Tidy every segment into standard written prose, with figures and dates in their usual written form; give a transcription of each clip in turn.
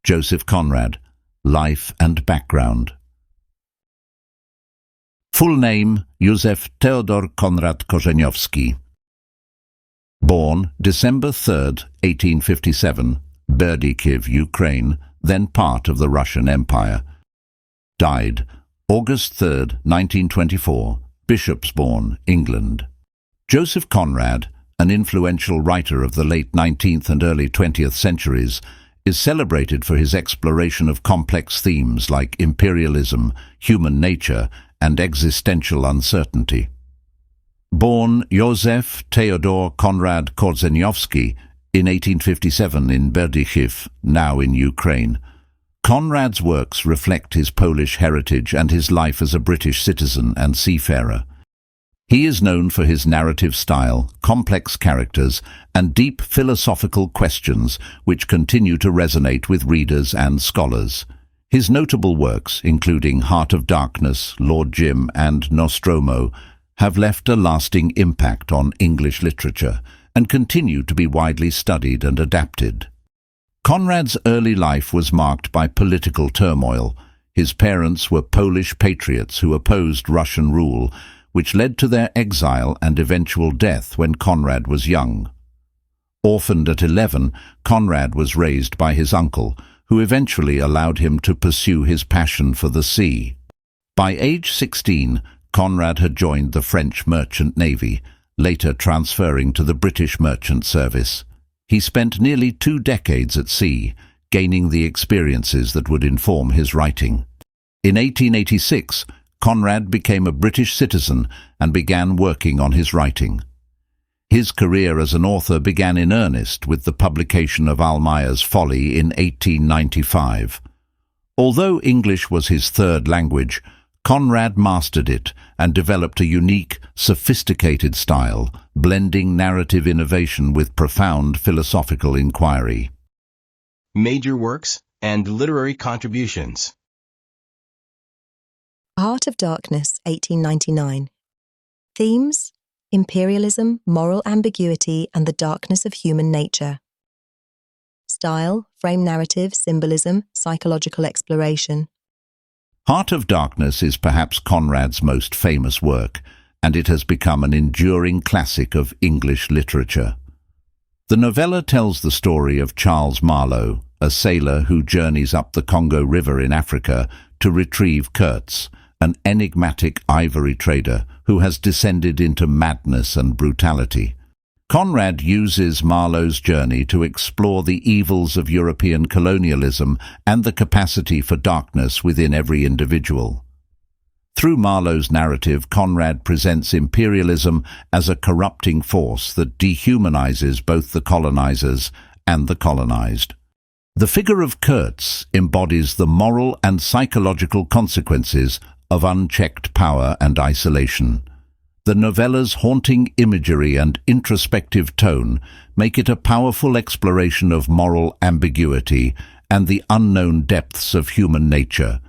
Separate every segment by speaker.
Speaker 1: Joseph Conrad, Life and Background. Full name, Józef Theodor Konrad Korzeniowski. Born December 3rd, 1857, Berdichiv, Ukraine, then part of the Russian Empire. Died August 3rd, 1924, Bishopsbourne, England. Joseph Conrad, an influential writer of the late 19th and early 20th centuries, is celebrated for his exploration of complex themes like imperialism, human nature, and existential uncertainty. Born Józef Theodor Konrad Korzeniowski in 1857 in Berdichiv, now in Ukraine, Conrad's works reflect his Polish heritage and his life as a British citizen and seafarer. He is known for his narrative style, complex characters, and deep philosophical questions which continue to resonate with readers and scholars. His notable works, including Heart of Darkness, Lord Jim, and Nostromo, have left a lasting impact on English literature and continue to be widely studied and adapted. Conrad's early life was marked by political turmoil. His parents were Polish patriots who opposed Russian rule, which led to their exile and eventual death when Conrad was young. Orphaned at 11, Conrad was raised by his uncle, who eventually allowed him to pursue his passion for the sea. By age 16, Conrad had joined the French Merchant Navy, later transferring to the British Merchant Service. He spent nearly 2 decades at sea, gaining the experiences that would inform his writing. In 1886, Conrad became a British citizen and began working on his writing. His career as an author began in earnest with the publication of Almayer's Folly in 1895. Although English was his third language, Conrad mastered it and developed a unique, sophisticated style, blending narrative innovation with profound philosophical inquiry.
Speaker 2: Major works and literary contributions.
Speaker 3: Heart of Darkness, 1899. Themes: imperialism, moral ambiguity, and the darkness of human nature. Style: frame narrative, symbolism, psychological exploration.
Speaker 1: Heart of Darkness is perhaps Conrad's most famous work, and it has become an enduring classic of English literature. The novella tells the story of Charles Marlowe, a sailor who journeys up the Congo River in Africa to retrieve Kurtz, an enigmatic ivory trader who has descended into madness and brutality. Conrad uses Marlowe's journey to explore the evils of European colonialism and the capacity for darkness within every individual. Through Marlowe's narrative, Conrad presents imperialism as a corrupting force that dehumanizes both the colonizers and the colonized. The figure of Kurtz embodies the moral and psychological consequences of unchecked power and isolation. The novella's haunting imagery and introspective tone make it a powerful exploration of moral ambiguity and the unknown depths of human nature.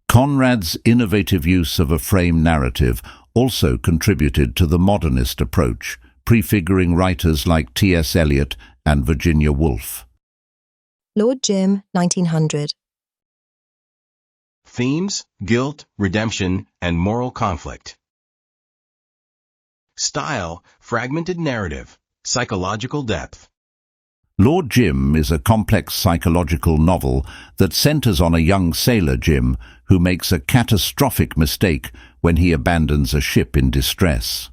Speaker 1: Conrad's innovative use of a frame narrative also contributed to the modernist approach, prefiguring writers like T.S. Eliot and Virginia Woolf.
Speaker 3: Lord Jim, 1900.
Speaker 2: Themes: guilt, redemption, and moral conflict. Style: fragmented narrative, psychological depth.
Speaker 1: Lord Jim is a complex psychological novel that centers on a young sailor, Jim, who makes a catastrophic mistake when he abandons a ship in distress.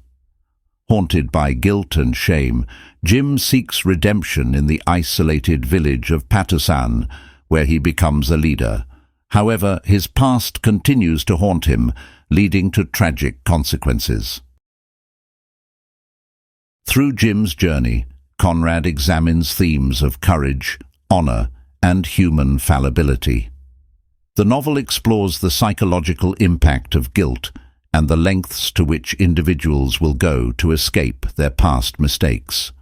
Speaker 1: Haunted by guilt and shame, Jim seeks redemption in the isolated village of Patusan, where he becomes a leader. However, his past continues to haunt him, leading to tragic consequences. Through Jim's journey, Conrad examines themes of courage, honor, and human fallibility. The novel explores the psychological impact of guilt and the lengths to which individuals will go to escape their past mistakes.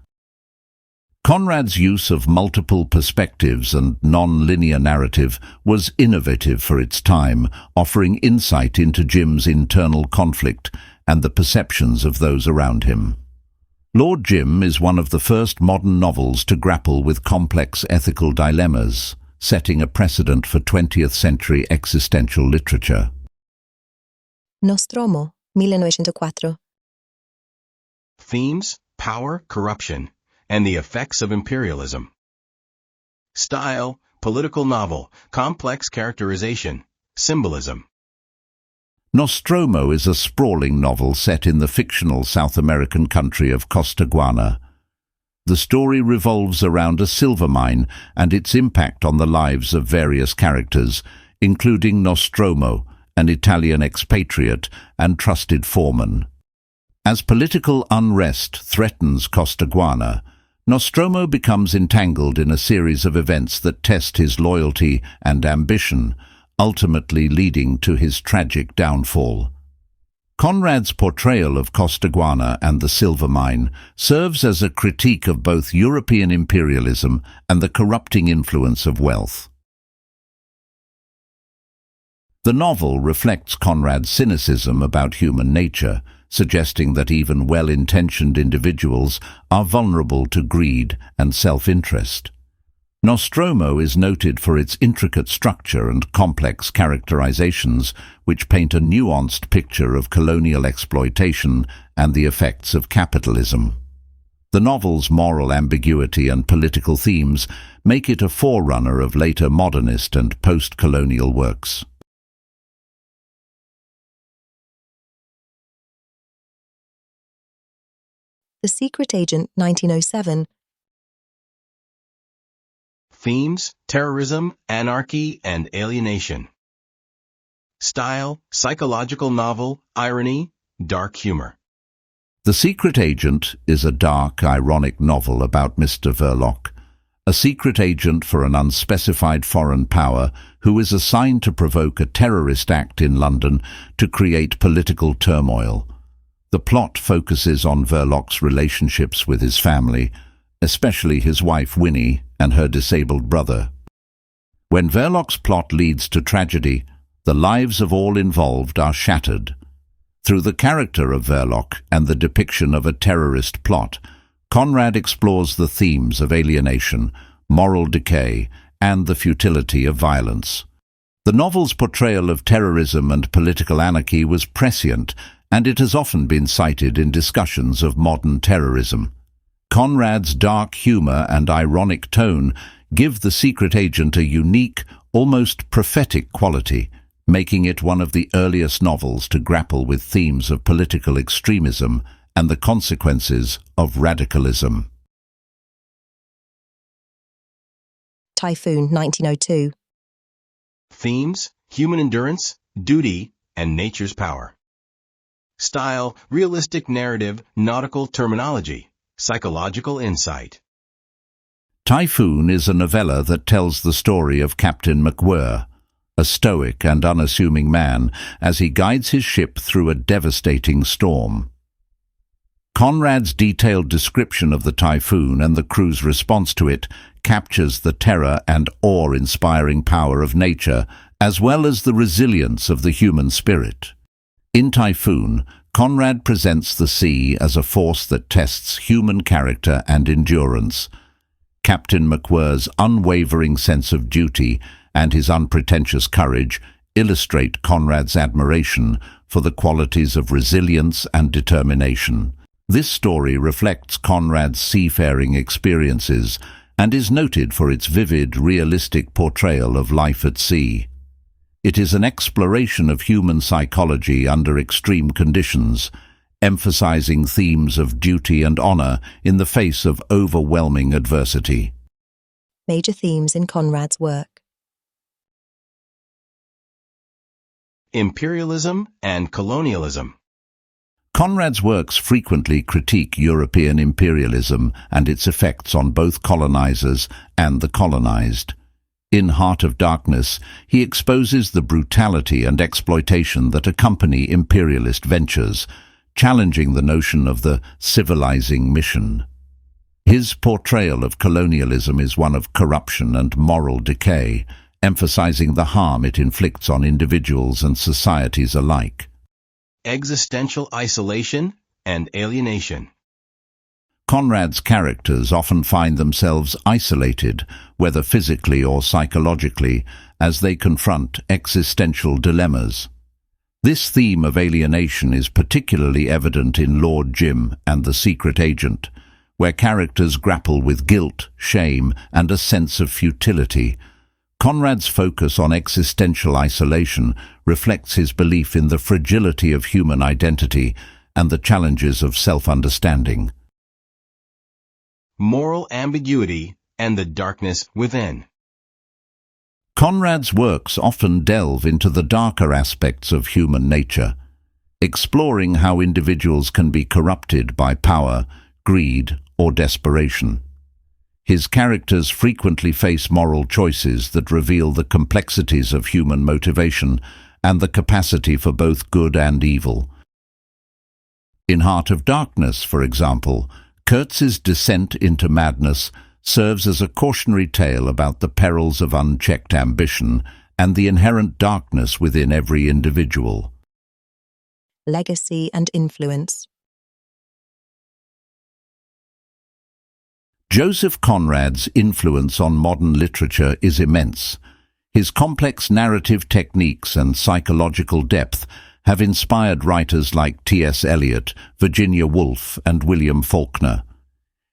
Speaker 1: Conrad's use of multiple perspectives and non-linear narrative was innovative for its time, offering insight into Jim's internal conflict and the perceptions of those around him. Lord Jim is one of the first modern novels to grapple with complex ethical dilemmas. setting a precedent for 20th century existential literature.
Speaker 3: Nostromo, 1904.
Speaker 2: Themes, power, corruption, and the effects of imperialism. Style, political novel, complex characterization, symbolism.
Speaker 1: Nostromo is a sprawling novel set in the fictional South American country of Costaguana. The story revolves around a silver mine and its impact on the lives of various characters, including Nostromo, an Italian expatriate and trusted foreman. As political unrest threatens Costaguana, Nostromo becomes entangled in a series of events that test his loyalty and ambition, ultimately leading to his tragic downfall. Conrad's portrayal of Costaguana and the silver mine serves as a critique of both European imperialism and the corrupting influence of wealth. The novel reflects Conrad's cynicism about human nature, suggesting that even well-intentioned individuals are vulnerable to greed and self-interest. Nostromo is noted for its intricate structure and complex characterizations, which paint a nuanced picture of colonial exploitation and the effects of capitalism. The novel's moral ambiguity and political themes make it a forerunner of later modernist and post-colonial works.
Speaker 3: The Secret Agent, 1907.
Speaker 2: Themes, terrorism, anarchy, and alienation. Style, psychological novel, irony, dark humor.
Speaker 1: The Secret Agent is a dark, ironic novel about Mr. Verloc, a secret agent for an unspecified foreign power who is assigned to provoke a terrorist act in London to create political turmoil. The plot focuses on Verloc's relationships with his family, especially his wife Winnie and her disabled brother. When Verloc's plot leads to tragedy, the lives of all involved are shattered. Through the character of Verloc and the depiction of a terrorist plot, Conrad explores the themes of alienation, moral decay, and the futility of violence. The novel's portrayal of terrorism and political anarchy was prescient, and it has often been cited in discussions of modern terrorism. Conrad's dark humor and ironic tone give The Secret Agent a unique, almost prophetic quality, making it one of the earliest novels to grapple with themes of political extremism and the consequences of radicalism.
Speaker 3: Typhoon, 1902.
Speaker 2: Themes, human endurance, duty, and nature's power. Style, realistic narrative, nautical terminology, psychological insight.
Speaker 1: Typhoon is a novella that tells the story of Captain McWhirr, a stoic and unassuming man, as he guides his ship through a devastating storm. Conrad's detailed description of the typhoon and the crew's response to it captures the terror and awe-inspiring power of nature, as well as the resilience of the human spirit. In Typhoon, Conrad presents the sea as a force that tests human character and endurance. Captain McWhirr's unwavering sense of duty and his unpretentious courage illustrate Conrad's admiration for the qualities of resilience and determination. This story reflects Conrad's seafaring experiences and is noted for its vivid, realistic portrayal of life at sea. It is an exploration of human psychology under extreme conditions, emphasizing themes of duty and honor in the face of overwhelming adversity.
Speaker 3: Major themes in Conrad's work.
Speaker 2: Imperialism and colonialism.
Speaker 1: Conrad's works frequently critique European imperialism and its effects on both colonizers and the colonized. In Heart of Darkness, he exposes the brutality and exploitation that accompany imperialist ventures, challenging the notion of the civilizing mission. His portrayal of colonialism is one of corruption and moral decay, emphasizing the harm it inflicts on individuals and societies alike.
Speaker 2: Existential isolation and alienation.
Speaker 1: Conrad's characters often find themselves isolated, whether physically or psychologically, as they confront existential dilemmas. This theme of alienation is particularly evident in Lord Jim and the Secret Agent, where characters grapple with guilt, shame, and a sense of futility. Conrad's focus on existential isolation reflects his belief in the fragility of human identity and the challenges of self-understanding.
Speaker 2: Moral ambiguity and the darkness within.
Speaker 1: Conrad's works often delve into the darker aspects of human nature, exploring how individuals can be corrupted by power, greed, or desperation. His characters frequently face moral choices that reveal the complexities of human motivation and the capacity for both good and evil. In Heart of Darkness, for example, Kurtz's descent into madness serves as a cautionary tale about the perils of unchecked ambition and the inherent darkness within every individual.
Speaker 3: Legacy and influence.
Speaker 1: Joseph Conrad's influence on modern literature is immense. His complex narrative techniques and psychological depth have inspired writers like T.S. Eliot, Virginia Woolf, and William Faulkner.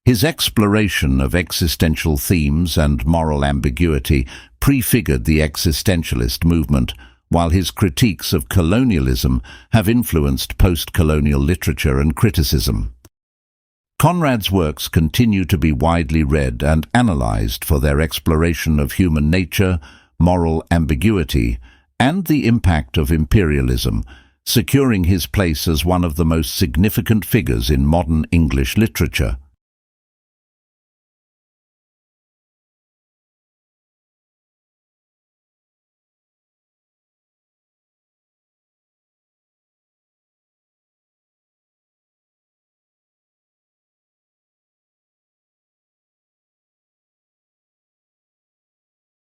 Speaker 1: His exploration of existential themes and moral ambiguity prefigured the existentialist movement, while his critiques of colonialism have influenced post-colonial literature and criticism. Conrad's works continue to be widely read and analyzed for their exploration of human nature, moral ambiguity, and the impact of imperialism, securing his place as one of the most significant figures in modern English literature.